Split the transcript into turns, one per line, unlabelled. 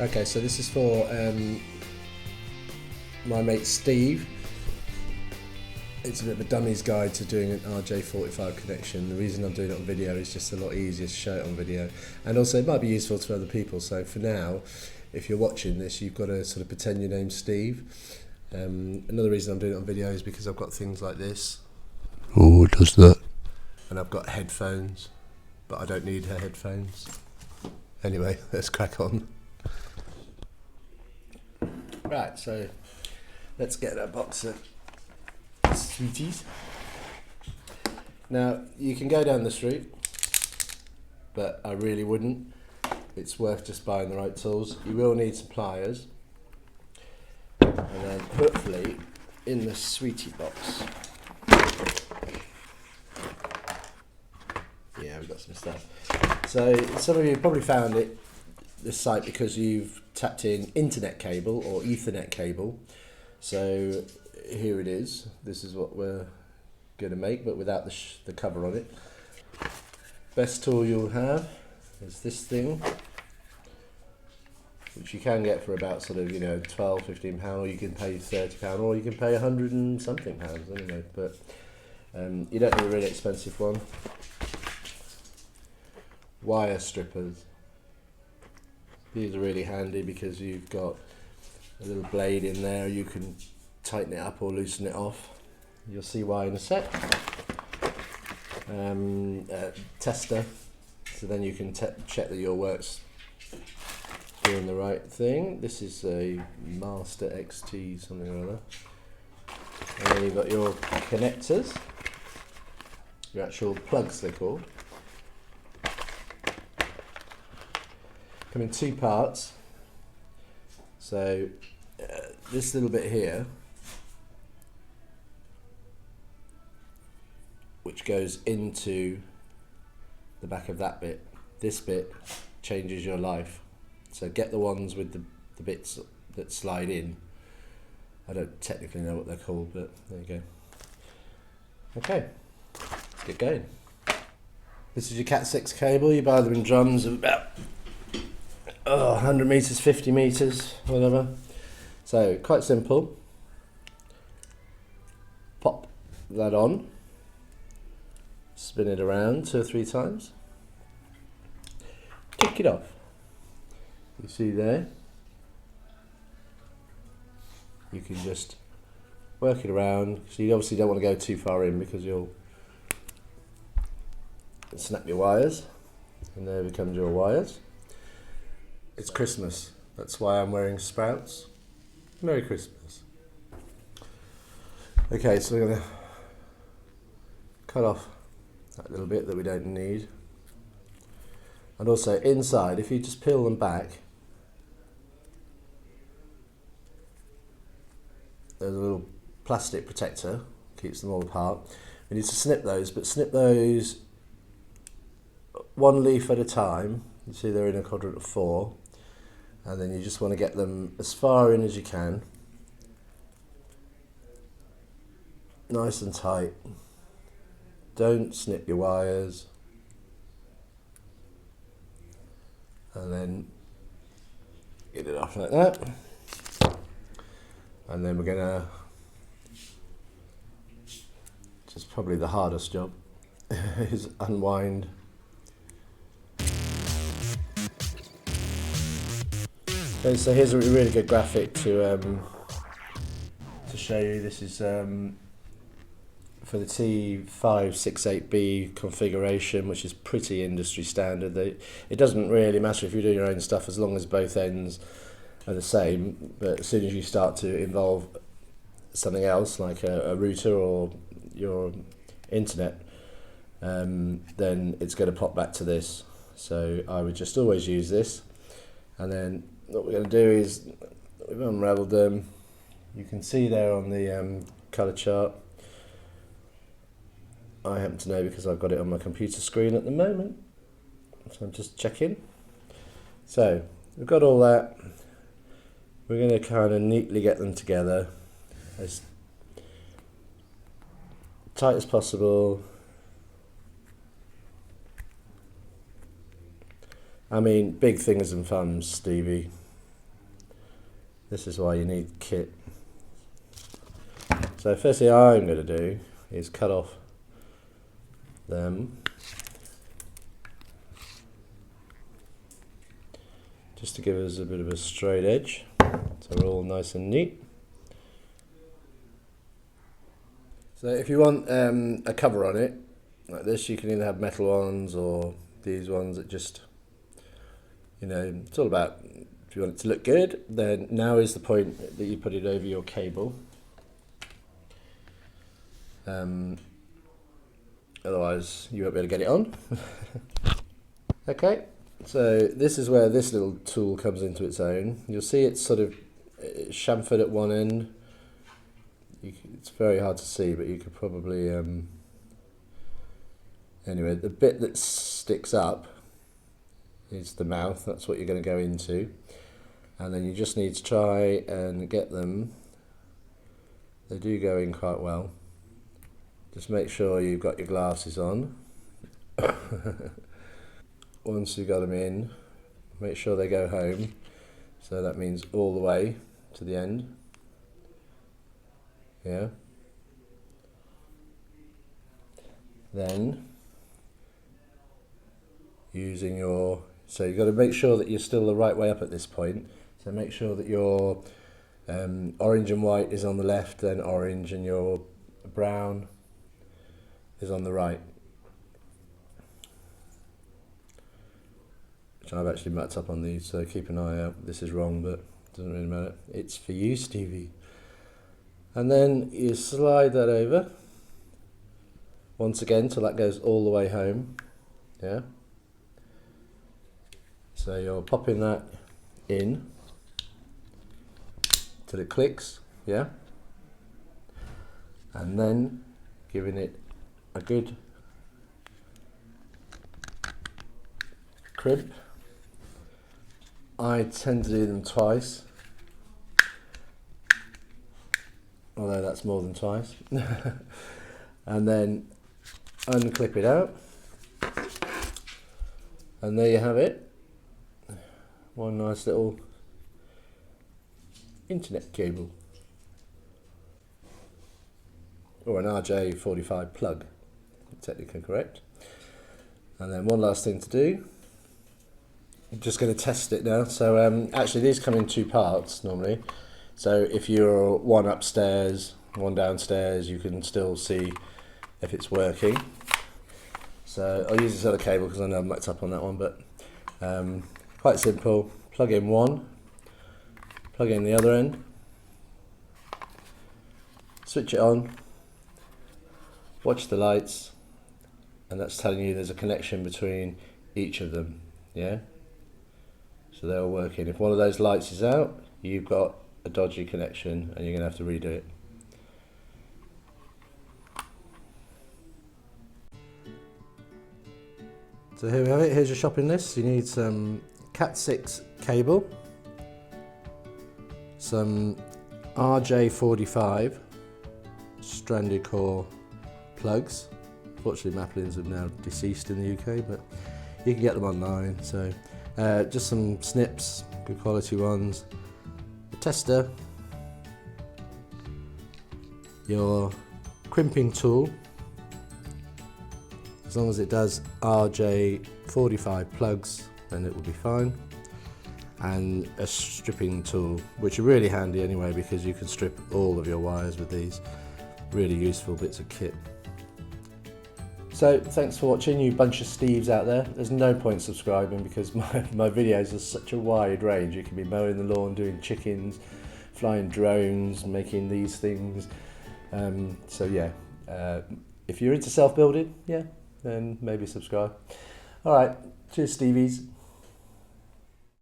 Okay, so this is for my mate Steve. It's a bit of a dummy's guide to doing an RJ-45 connection. The reason I'm doing it on video is just a lot easier to show it on video, and also it might be useful to other people. So for now, if you're watching this, you've got to sort of pretend your name's Steve. Another reason I'm doing it on video is because I've got things like this.
Oh, it does that.
And I've got headphones, but I don't need her headphones. Anyway, let's crack on. Right, so let's get a box of sweeties. Now, you can go down the street, but I really wouldn't. It's worth just buying the right tools. You will need some pliers, and then hopefully in the sweetie box, yeah, we've got some stuff. So some of you probably found this site because you've tapped in internet cable or Ethernet cable. So here it is. This is what we're going to make, but without the cover on it. Best tool you'll have is this thing, which you can get for about sort of, £12-15, or you can pay £30, or you can pay 100 and something pounds, anyway. But you don't need a really expensive one. Wire strippers. These are really handy because you've got a little blade in there. You can tighten it up or loosen it off. You'll see why in a sec. Tester, so then you can check that your work's doing the right thing. This is a Master XT something or other. And then you've got your connectors, your actual plugs they're called. Come in two parts. So this little bit here, which goes into the back of that bit. This bit changes your life. So get the ones with the bits that slide in. I don't technically know what they're called, but there you go. Okay, let's get going. This is your Cat 6 cable. You buy them in drums of about 100 meters, 50 meters, whatever. So quite simple. Pop that on, spin it around 2 or 3 times, kick it off. You see there, you can just work it around. So you obviously don't want to go too far in because you'll snap your wires, and there becomes your wires. It's Christmas, that's why I'm wearing sprouts. Merry Christmas. Okay, so we're going to cut off that little bit that we don't need. And also inside, if you just peel them back, there's a little plastic protector, keeps them all apart. We need to snip those, but snip those one leaf at a time. You see they're in a quadrant of 4. And then you just want to get them as far in as you can. Nice and tight. Don't snip your wires. And then get it off like that. And then we're going to, which is probably the hardest job, is unwind. Okay, so here's a really good graphic to show you. This is for the T568B configuration, which is pretty industry standard. It doesn't really matter if you're doing your own stuff as long as both ends are the same, but as soon as you start to involve something else like a router or your internet, then it's going to pop back to this. So I would just always use this, and then what we're going to do is we've unravelled them. You can see there on the colour chart. I happen to know because I've got it on my computer screen at the moment, so I'm just checking. So we've got all that. We're going to kind of neatly get them together as tight as possible. I mean, big fingers and thumbs, Stevie. This is why you need kit. So first thing I'm going to do is cut off them, just to give us a bit of a straight edge, so we're all nice and neat. So if you want a cover on it like this, you can either have metal ones or these ones that just, you know, it's all about, if you want it to look good, then now is the point that you put it over your cable. Otherwise you won't be able to get it on. Okay, so this is where this little tool comes into its own. You'll see it's sort of chamfered at one end. It's very hard to see, but you could probably anyway, the bit that sticks up is the mouth. That's what you're going to go into, and then you just need to try and get them. They do go in quite well. Just make sure you've got your glasses on. Once you've got them in, make sure they go home. So that means all the way to the end. Yeah. Then using your, so you've got to make sure that you're still the right way up at this point. So make sure that your orange and white is on the left, then orange, and your brown is on the right. Which I've actually mucked up on these, so keep an eye out. This is wrong, but it doesn't really matter. It's for you, Stevie. And then you slide that over once again till that goes all the way home. Yeah. So you're popping that in till it clicks. Yeah. And then giving it a good crimp. I tend to do them twice, although that's more than twice. And then unclip it out, and there you have it. One nice little internet cable, or an RJ-45 plug, technically correct. And then one last thing to do, I'm just going to test it now. So actually these come in two parts normally. So if you're one upstairs, one downstairs, you can still see if it's working. So I'll use this other cable because I know I've mucked up on that one, but quite simple. Plug in one, plug in the other end, switch it on, watch the lights, and that's telling you there's a connection between each of them. Yeah. So they're all working. If one of those lights is out, you've got a dodgy connection and you're going to have to redo it. So here we have it. Here's your shopping list. You need some Cat 6 cable, some RJ-45 stranded core plugs. Fortunately, Maplins have now deceased in the UK, but you can get them online. So just some snips, good quality ones, a tester, your crimping tool, as long as it does RJ-45 plugs, then it will be fine, and a stripping tool, which are really handy anyway because you can strip all of your wires with these. Really useful bits of kit. So thanks for watching, you bunch of Steves out there. There's no point subscribing because my videos are such a wide range. You can be mowing the lawn, doing chickens, flying drones, making these things. So yeah, if you're into self-building, yeah, then maybe subscribe. All right, cheers Stevies.